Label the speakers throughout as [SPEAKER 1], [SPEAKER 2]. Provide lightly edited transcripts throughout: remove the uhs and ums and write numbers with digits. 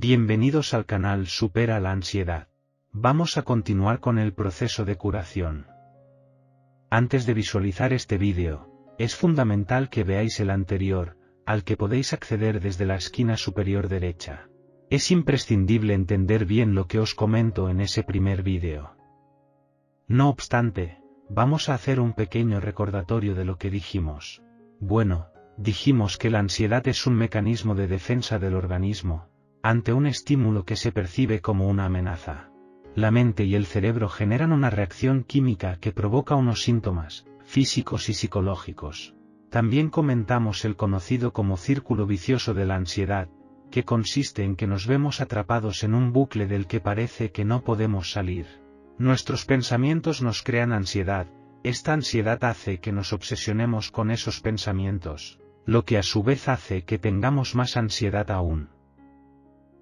[SPEAKER 1] Bienvenidos al canal Supera la Ansiedad. Vamos a continuar con el proceso de curación. Antes de visualizar este vídeo, es fundamental que veáis el anterior, al que podéis acceder desde la esquina superior derecha. Es imprescindible entender bien lo que os comento en ese primer vídeo. No obstante, vamos a hacer un pequeño recordatorio de lo que dijimos. Bueno, dijimos que la ansiedad es un mecanismo de defensa del organismo ante un estímulo que se percibe como una amenaza. La mente y el cerebro generan una reacción química que provoca unos síntomas físicos y psicológicos. También comentamos el conocido como círculo vicioso de la ansiedad, que consiste en que nos vemos atrapados en un bucle del que parece que no podemos salir. Nuestros pensamientos nos crean ansiedad, esta ansiedad hace que nos obsesionemos con esos pensamientos, lo que a su vez hace que tengamos más ansiedad aún.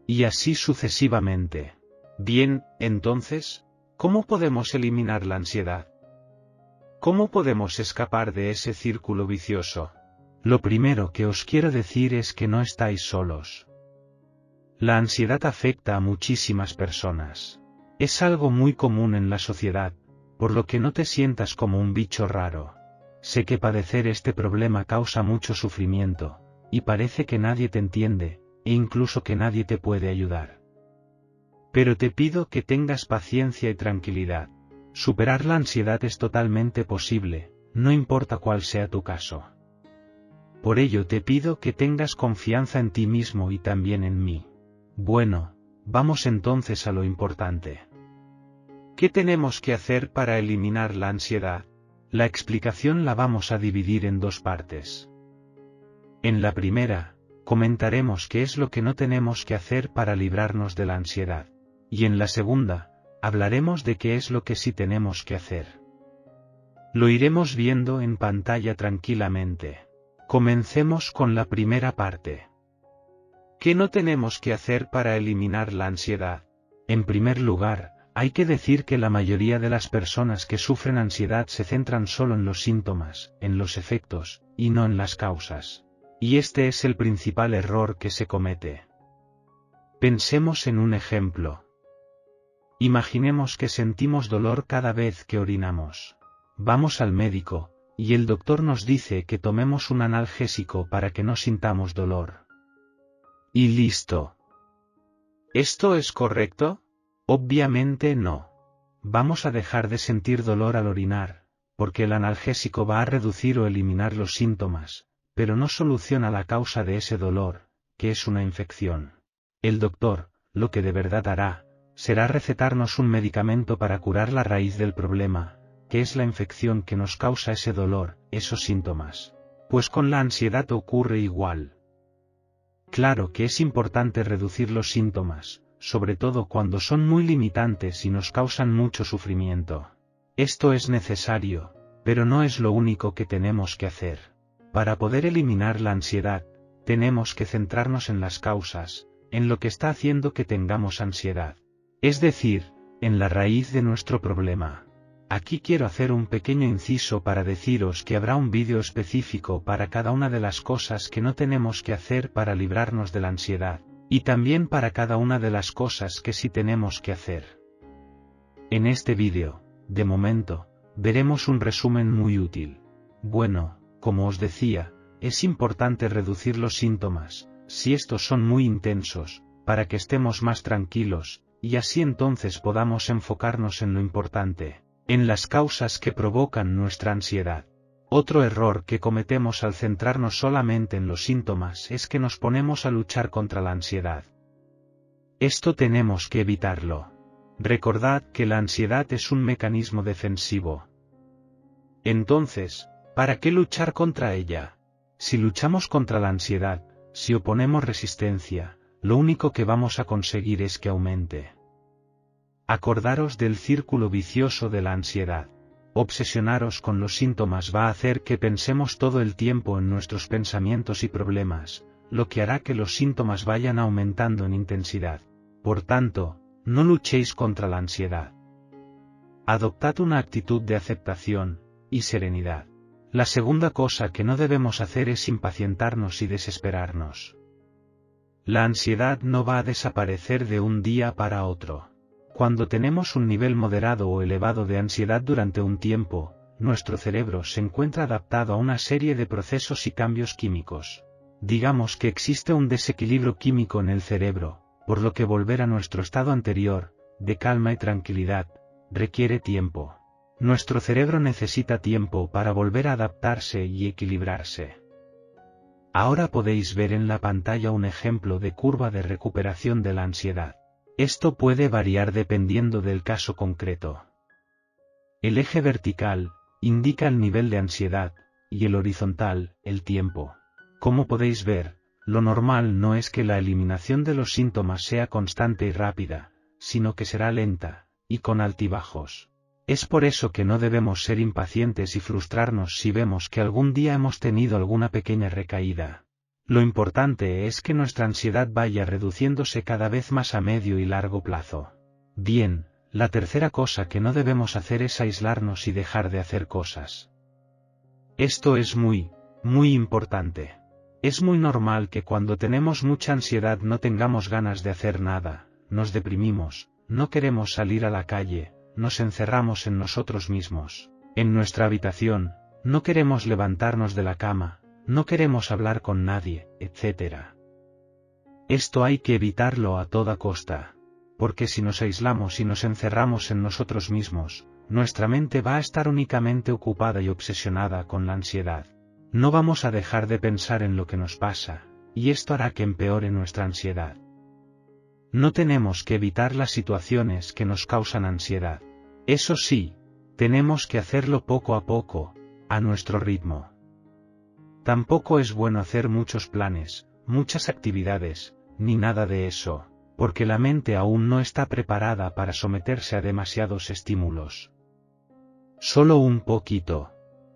[SPEAKER 1] Y así sucesivamente. Bien, entonces, ¿cómo podemos eliminar la ansiedad? ¿Cómo podemos escapar de ese círculo vicioso? Lo primero que os quiero decir es que no estáis solos. La ansiedad afecta a muchísimas personas. Es algo muy común en la sociedad, por lo que no te sientas como un bicho raro. Sé que padecer este problema causa mucho sufrimiento, y parece que nadie te entiende, e incluso que nadie te puede ayudar. Pero te pido que tengas paciencia y tranquilidad. Superar la ansiedad es totalmente posible, no importa cuál sea tu caso. Por ello te pido que tengas confianza en ti mismo y también en mí. Bueno, vamos entonces a lo importante. ¿Qué tenemos que hacer para eliminar la ansiedad? La explicación la vamos a dividir en dos partes. En la primera, comentaremos qué es lo que no tenemos que hacer para librarnos de la ansiedad. Y en la segunda, hablaremos de qué es lo que sí tenemos que hacer. Lo iremos viendo en pantalla tranquilamente. Comencemos con la primera parte. ¿Qué no tenemos que hacer para eliminar la ansiedad? En primer lugar, hay que decir que la mayoría de las personas que sufren ansiedad se centran solo en los síntomas, en los efectos, y no en las causas. Y este es el principal error que se comete. Pensemos en un ejemplo. Imaginemos que sentimos dolor cada vez que orinamos. Vamos al médico, y el doctor nos dice que tomemos un analgésico para que no sintamos dolor. Y listo. ¿Esto es correcto? Obviamente no. Vamos a dejar de sentir dolor al orinar, porque el analgésico va a reducir o eliminar los síntomas, pero no soluciona la causa de ese dolor, que es una infección. El doctor, lo que de verdad hará, será recetarnos un medicamento para curar la raíz del problema, que es la infección que nos causa ese dolor, esos síntomas. Pues con la ansiedad ocurre igual. Claro que es importante reducir los síntomas, sobre todo cuando son muy limitantes y nos causan mucho sufrimiento. Esto es necesario, pero no es lo único que tenemos que hacer. Para poder eliminar la ansiedad, tenemos que centrarnos en las causas, en lo que está haciendo que tengamos ansiedad. Es decir, en la raíz de nuestro problema. Aquí quiero hacer un pequeño inciso para deciros que habrá un vídeo específico para cada una de las cosas que no tenemos que hacer para librarnos de la ansiedad, y también para cada una de las cosas que sí tenemos que hacer. En este vídeo, de momento, veremos un resumen muy útil. Bueno, como os decía, es importante reducir los síntomas, si estos son muy intensos, para que estemos más tranquilos, y así entonces podamos enfocarnos en lo importante, en las causas que provocan nuestra ansiedad. Otro error que cometemos al centrarnos solamente en los síntomas es que nos ponemos a luchar contra la ansiedad. Esto tenemos que evitarlo. Recordad que la ansiedad es un mecanismo defensivo. Entonces, ¿para qué luchar contra ella? Si luchamos contra la ansiedad, si oponemos resistencia, lo único que vamos a conseguir es que aumente. Acordaros del círculo vicioso de la ansiedad. Obsesionaros con los síntomas va a hacer que pensemos todo el tiempo en nuestros pensamientos y problemas, lo que hará que los síntomas vayan aumentando en intensidad. Por tanto, no luchéis contra la ansiedad. Adoptad una actitud de aceptación y serenidad. La segunda cosa que no debemos hacer es impacientarnos y desesperarnos. La ansiedad no va a desaparecer de un día para otro. Cuando tenemos un nivel moderado o elevado de ansiedad durante un tiempo, nuestro cerebro se encuentra adaptado a una serie de procesos y cambios químicos. Digamos que existe un desequilibrio químico en el cerebro, por lo que volver a nuestro estado anterior, de calma y tranquilidad, requiere tiempo. Nuestro cerebro necesita tiempo para volver a adaptarse y equilibrarse. Ahora podéis ver en la pantalla un ejemplo de curva de recuperación de la ansiedad. Esto puede variar dependiendo del caso concreto. El eje vertical indica el nivel de ansiedad, y el horizontal, el tiempo. Como podéis ver, lo normal no es que la eliminación de los síntomas sea constante y rápida, sino que será lenta, y con altibajos. Es por eso que no debemos ser impacientes y frustrarnos si vemos que algún día hemos tenido alguna pequeña recaída. Lo importante es que nuestra ansiedad vaya reduciéndose cada vez más a medio y largo plazo. Bien, la tercera cosa que no debemos hacer es aislarnos y dejar de hacer cosas. Esto es muy importante. Es muy normal que cuando tenemos mucha ansiedad no tengamos ganas de hacer nada, nos deprimimos, no queremos salir a la calle, nos encerramos en nosotros mismos, en nuestra habitación, no queremos levantarnos de la cama, no queremos hablar con nadie, etc. Esto hay que evitarlo a toda costa, porque si nos aislamos y nos encerramos en nosotros mismos, nuestra mente va a estar únicamente ocupada y obsesionada con la ansiedad. No vamos a dejar de pensar en lo que nos pasa, y esto hará que empeore nuestra ansiedad. No tenemos que evitar las situaciones que nos causan ansiedad. Eso sí, tenemos que hacerlo poco a poco, a nuestro ritmo. Tampoco es bueno hacer muchos planes, muchas actividades, ni nada de eso, porque la mente aún no está preparada para someterse a demasiados estímulos. Solo un poquito.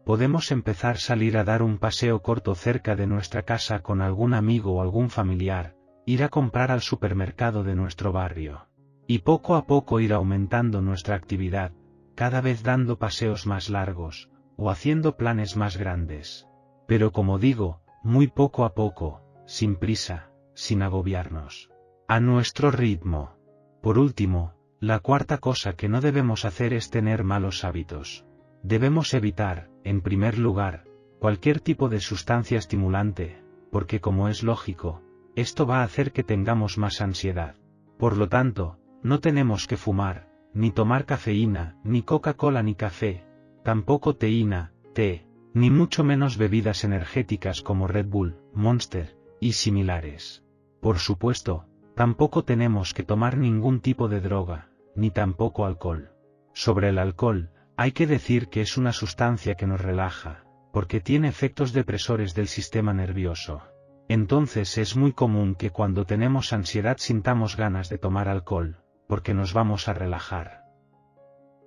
[SPEAKER 1] Podemos empezar a salir a dar un paseo corto cerca de nuestra casa con algún amigo o algún familiar, ir a comprar al supermercado de nuestro barrio. Y poco a poco ir aumentando nuestra actividad, cada vez dando paseos más largos, o haciendo planes más grandes. Pero como digo, muy poco a poco, sin prisa, sin agobiarnos. A nuestro ritmo. Por último, la cuarta cosa que no debemos hacer es tener malos hábitos. Debemos evitar, en primer lugar, cualquier tipo de sustancia estimulante, porque como es lógico, esto va a hacer que tengamos más ansiedad. Por lo tanto, no tenemos que fumar, ni tomar cafeína, ni Coca-Cola ni café, tampoco teína, té, ni mucho menos bebidas energéticas como Red Bull, Monster, y similares. Por supuesto, tampoco tenemos que tomar ningún tipo de droga, ni tampoco alcohol. Sobre el alcohol, hay que decir que es una sustancia que nos relaja, porque tiene efectos depresores del sistema nervioso. Entonces es muy común que cuando tenemos ansiedad sintamos ganas de tomar alcohol, porque nos vamos a relajar.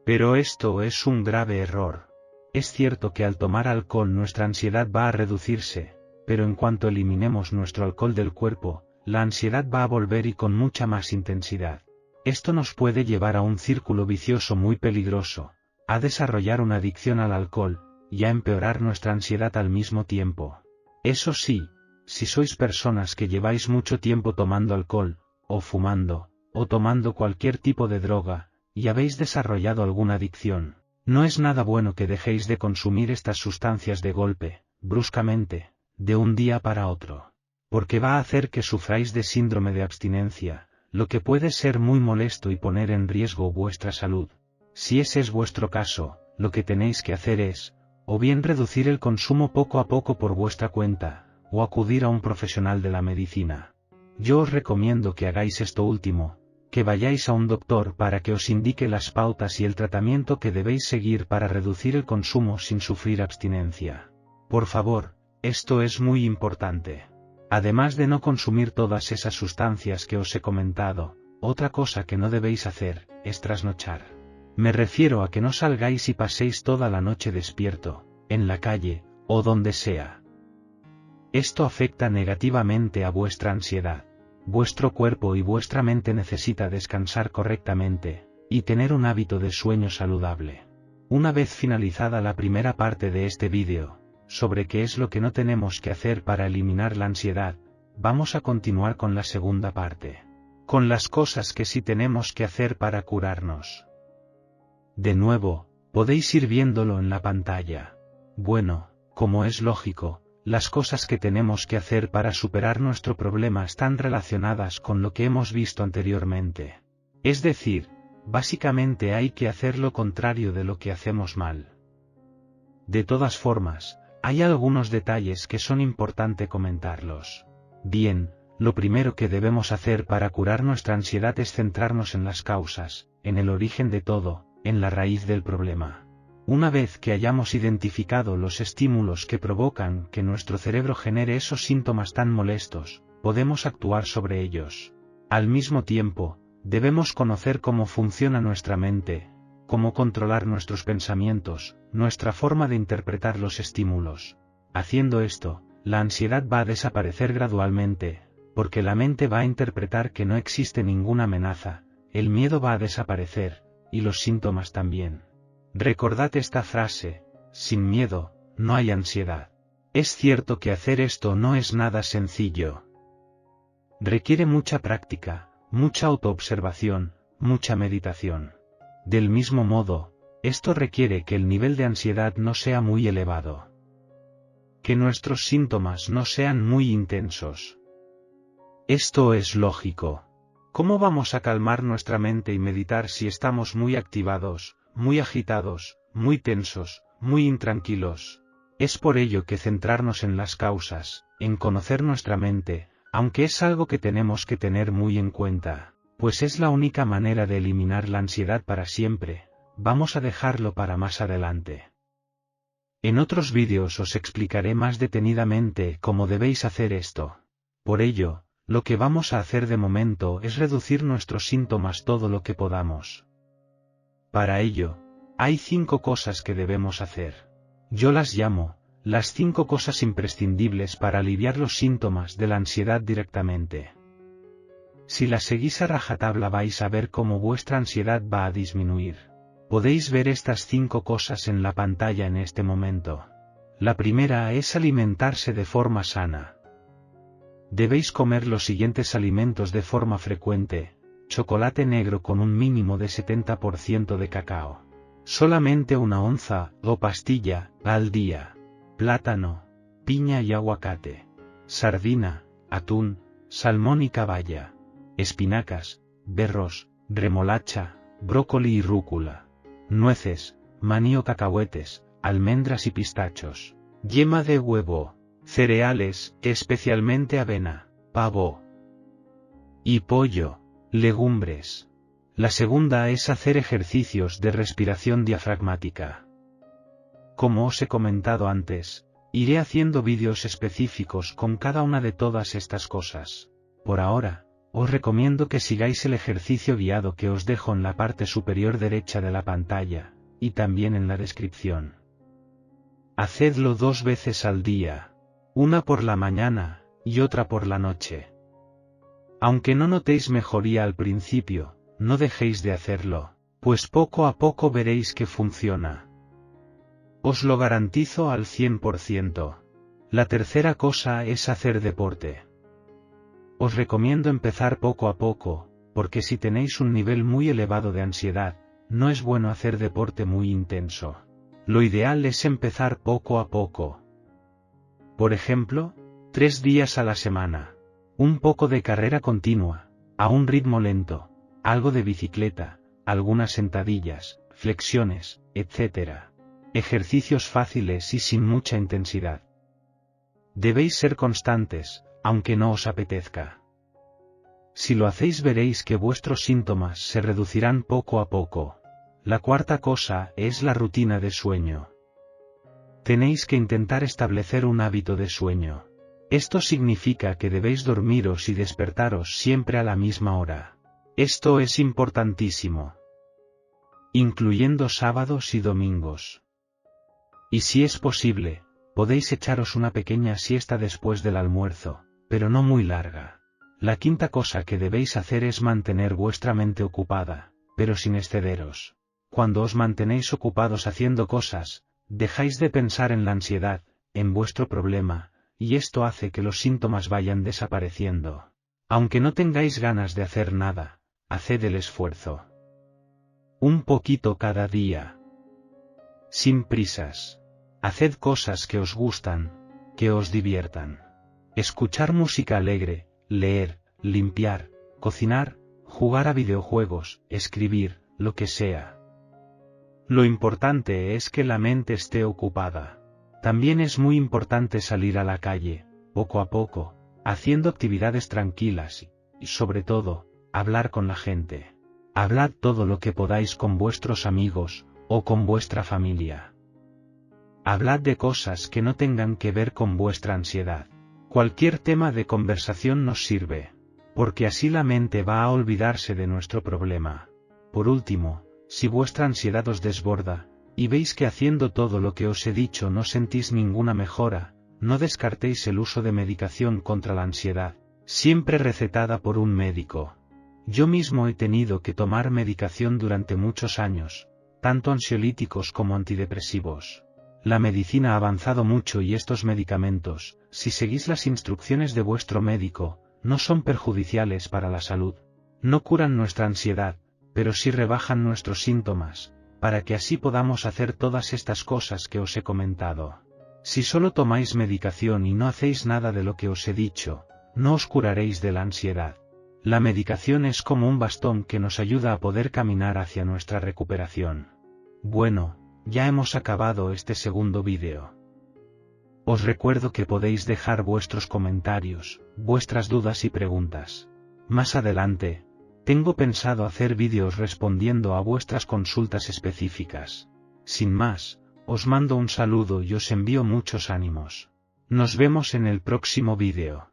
[SPEAKER 1] Pero esto es un grave error. Es cierto que al tomar alcohol nuestra ansiedad va a reducirse, pero en cuanto eliminemos nuestro alcohol del cuerpo, la ansiedad va a volver y con mucha más intensidad. Esto nos puede llevar a un círculo vicioso muy peligroso, a desarrollar una adicción al alcohol, y a empeorar nuestra ansiedad al mismo tiempo. Eso sí, si sois personas que lleváis mucho tiempo tomando alcohol, o fumando, o tomando cualquier tipo de droga, y habéis desarrollado alguna adicción, no es nada bueno que dejéis de consumir estas sustancias de golpe, bruscamente, de un día para otro. Porque va a hacer que sufráis de síndrome de abstinencia, lo que puede ser muy molesto y poner en riesgo vuestra salud. Si ese es vuestro caso, lo que tenéis que hacer es, o bien reducir el consumo poco a poco por vuestra cuenta, o acudir a un profesional de la medicina. Yo os recomiendo que hagáis esto último, que vayáis a un doctor para que os indique las pautas y el tratamiento que debéis seguir para reducir el consumo sin sufrir abstinencia. Por favor, esto es muy importante. Además de no consumir todas esas sustancias que os he comentado, otra cosa que no debéis hacer, es trasnochar. Me refiero a que no salgáis y paséis toda la noche despierto, en la calle, o donde sea. Esto afecta negativamente a vuestra ansiedad. Vuestro cuerpo y vuestra mente necesita descansar correctamente, y tener un hábito de sueño saludable. Una vez finalizada la primera parte de este vídeo, sobre qué es lo que no tenemos que hacer para eliminar la ansiedad, vamos a continuar con la segunda parte. Con las cosas que sí tenemos que hacer para curarnos. De nuevo, podéis ir viéndolo en la pantalla. Bueno, como es lógico, las cosas que tenemos que hacer para superar nuestro problema están relacionadas con lo que hemos visto anteriormente. Es decir, básicamente hay que hacer lo contrario de lo que hacemos mal. De todas formas, hay algunos detalles que son importante comentarlos. Bien, lo primero que debemos hacer para curar nuestra ansiedad es centrarnos en las causas, en el origen de todo, en la raíz del problema. Una vez que hayamos identificado los estímulos que provocan que nuestro cerebro genere esos síntomas tan molestos, podemos actuar sobre ellos. Al mismo tiempo, debemos conocer cómo funciona nuestra mente, cómo controlar nuestros pensamientos, nuestra forma de interpretar los estímulos. Haciendo esto, la ansiedad va a desaparecer gradualmente, porque la mente va a interpretar que no existe ninguna amenaza, el miedo va a desaparecer, y los síntomas también. Recordad esta frase: sin miedo, no hay ansiedad. Es cierto que hacer esto no es nada sencillo. Requiere mucha práctica, mucha autoobservación, mucha meditación. Del mismo modo, esto requiere que el nivel de ansiedad no sea muy elevado. Que nuestros síntomas no sean muy intensos. Esto es lógico. ¿Cómo vamos a calmar nuestra mente y meditar si estamos muy activados, muy agitados, muy tensos, muy intranquilos? Es por ello que centrarnos en las causas, en conocer nuestra mente, aunque es algo que tenemos que tener muy en cuenta, pues es la única manera de eliminar la ansiedad para siempre, vamos a dejarlo para más adelante. En otros vídeos os explicaré más detenidamente cómo debéis hacer esto. Por ello, lo que vamos a hacer de momento es reducir nuestros síntomas todo lo que podamos. Para ello, hay 5 cosas que debemos hacer. Yo las llamo, las 5 cosas imprescindibles para aliviar los síntomas de la ansiedad directamente. Si las seguís a rajatabla vais a ver cómo vuestra ansiedad va a disminuir. Podéis ver estas 5 cosas en la pantalla en este momento. La primera es alimentarse de forma sana. Debéis comer los siguientes alimentos de forma frecuente: chocolate negro con un mínimo de 70% de cacao. Solamente 1 onza o pastilla al día. Plátano, piña y aguacate. Sardina, atún, salmón y caballa. Espinacas, berros, remolacha, brócoli y rúcula. Nueces, maní o cacahuetes, almendras y pistachos. Yema de huevo. Cereales, especialmente avena, pavo y pollo. Legumbres. La segunda es hacer ejercicios de respiración diafragmática. Como os he comentado antes, iré haciendo vídeos específicos con cada una de todas estas cosas. Por ahora, os recomiendo que sigáis el ejercicio guiado que os dejo en la parte superior derecha de la pantalla, y también en la descripción. Hacedlo 2 veces al día. Una por la mañana, y otra por la noche. Aunque no notéis mejoría al principio, no dejéis de hacerlo, pues poco a poco veréis que funciona. Os lo garantizo al 100%. La tercera cosa es hacer deporte. Os recomiendo empezar poco a poco, porque si tenéis un nivel muy elevado de ansiedad, no es bueno hacer deporte muy intenso. Lo ideal es empezar poco a poco. Por ejemplo, 3 días a la semana. Un poco de carrera continua, a un ritmo lento, algo de bicicleta, algunas sentadillas, flexiones, etc. Ejercicios fáciles y sin mucha intensidad. Debéis ser constantes, aunque no os apetezca. Si lo hacéis veréis que vuestros síntomas se reducirán poco a poco. La cuarta cosa es la rutina de sueño. Tenéis que intentar establecer un hábito de sueño. Esto significa que debéis dormiros y despertaros siempre a la misma hora. Esto es importantísimo. Incluyendo sábados y domingos. Y si es posible, podéis echaros una pequeña siesta después del almuerzo, pero no muy larga. La quinta cosa que debéis hacer es mantener vuestra mente ocupada, pero sin excederos. Cuando os mantenéis ocupados haciendo cosas, dejáis de pensar en la ansiedad, en vuestro problema, y esto hace que los síntomas vayan desapareciendo. Aunque no tengáis ganas de hacer nada, haced el esfuerzo. Un poquito cada día. Sin prisas. Haced cosas que os gustan, que os diviertan. Escuchar música alegre, leer, limpiar, cocinar, jugar a videojuegos, escribir, lo que sea. Lo importante es que la mente esté ocupada. También es muy importante salir a la calle, poco a poco, haciendo actividades tranquilas y, sobre todo, hablar con la gente. Hablad todo lo que podáis con vuestros amigos, o con vuestra familia. Hablad de cosas que no tengan que ver con vuestra ansiedad. Cualquier tema de conversación nos sirve, porque así la mente va a olvidarse de nuestro problema. Por último, si vuestra ansiedad os desborda, y veis que haciendo todo lo que os he dicho no sentís ninguna mejora, no descartéis el uso de medicación contra la ansiedad, siempre recetada por un médico. Yo mismo he tenido que tomar medicación durante muchos años, tanto ansiolíticos como antidepresivos. La medicina ha avanzado mucho y estos medicamentos, si seguís las instrucciones de vuestro médico, no son perjudiciales para la salud. No curan nuestra ansiedad, pero sí rebajan nuestros síntomas, para que así podamos hacer todas estas cosas que os he comentado. Si solo tomáis medicación y no hacéis nada de lo que os he dicho, no os curaréis de la ansiedad. La medicación es como un bastón que nos ayuda a poder caminar hacia nuestra recuperación. Bueno, ya hemos acabado este segundo vídeo. Os recuerdo que podéis dejar vuestros comentarios, vuestras dudas y preguntas. Más adelante, tengo pensado hacer vídeos respondiendo a vuestras consultas específicas. Sin más, os mando un saludo y os envío muchos ánimos. Nos vemos en el próximo vídeo.